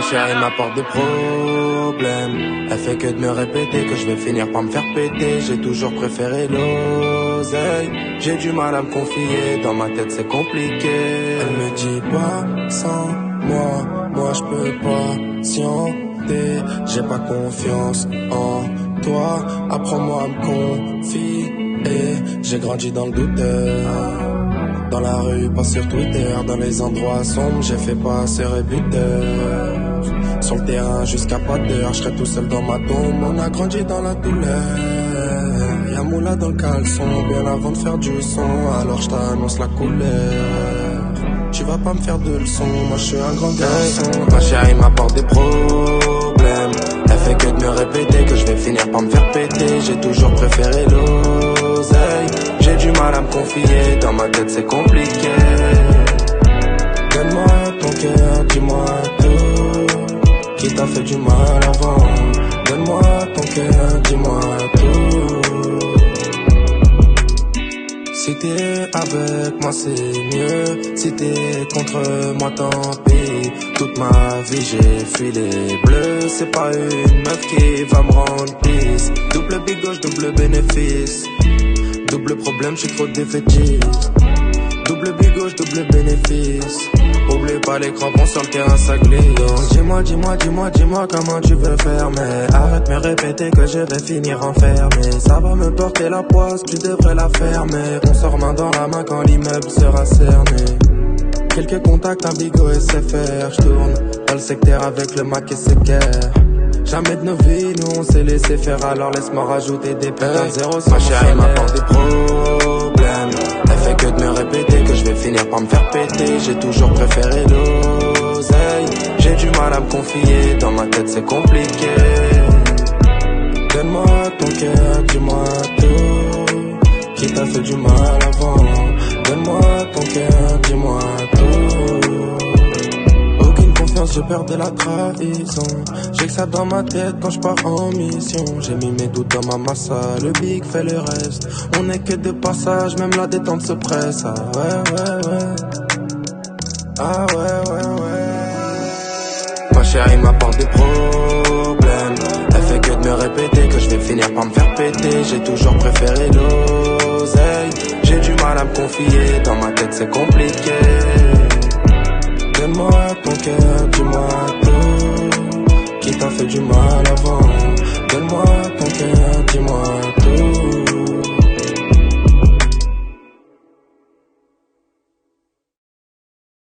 chérie m'apporte des problèmes. Elle fait que de me répéter que je vais finir par me faire péter. J'ai toujours préféré l'oseille. J'ai du mal à me confier, dans ma tête c'est compliqué. Elle me dit pas sans moi je peux pas patienter. J'ai pas confiance en toi, apprends-moi à me confier. J'ai grandi dans le doute, dans la rue, pas sur Twitter. Dans les endroits sombres, j'ai fait passer buteur. Sur le terrain jusqu'à pas d'heure, je serai tout seul dans ma tombe. On a grandi dans la douleur. Y'a moula dans le caleçon, bien avant de faire du son. Alors je t'annonce la couleur. Tu vas pas me faire de leçons, moi je suis un grand garçon. Ma chérie m'apporte des problèmes. Elle fait que de me répéter que je vais finir par me faire péter. J'ai toujours préféré l'oseille. J'ai du mal à me confier, dans ma tête c'est compliqué. Donne-moi ton cœur, dis-moi tout. Qui t'a fait du mal avant? Donne-moi ton cœur, dis-moi tout. Si t'es avec moi c'est mieux, si t'es contre moi tant pis. Toute ma vie j'ai fui les bleus, c'est pas une meuf qui va me rendre pisse. Double big gauche, double bénéfice. Double problème, j'suis trop défaitiste. Double big gauche, double bénéfice. Oublie pas les crampons sur le terrain, ça glisse. Donc dis-moi comment tu veux faire. Mais arrête me répéter que je vais finir enfermé. Ça va me porter la poisse, tu devrais la fermer. On sort main dans la main quand l'immeuble sera cerné. Quelques contacts, un bigot et SFR. J'tourne dans le secteur avec le Mac et ses guerres. Jamais de nos vies, nous on s'est laissé faire. Alors laisse-moi rajouter des putains de zéro. Ma chérie m'apporte des problèmes. Elle fait que de me répéter que je vais finir par me faire péter. J'ai toujours préféré l'oseille. J'ai du mal à me confier, dans ma tête c'est compliqué. Donne-moi ton cœur, dis-moi tout. Qui t'a fait du mal avant? Donne-moi ton cœur, dis-moi tout. Aucune confiance, je perds de la trahison. J'ai que ça dans ma tête quand je pars en mission. J'ai mis mes doutes dans ma massa, le big fait le reste. On est que de passage, même la détente se presse. Ah ouais. Ah ouais. Ma chérie m'apporte des problèmes. Elle fait que de me répéter que je vais finir par me faire péter. J'ai toujours préféré l'oseille. J'ai du mal à me confier, dans ma tête c'est compliqué. Donne-moi ton cœur, dis-moi tout. Qui t'a fait du mal avant? Donne-moi ton cœur, dis-moi tout.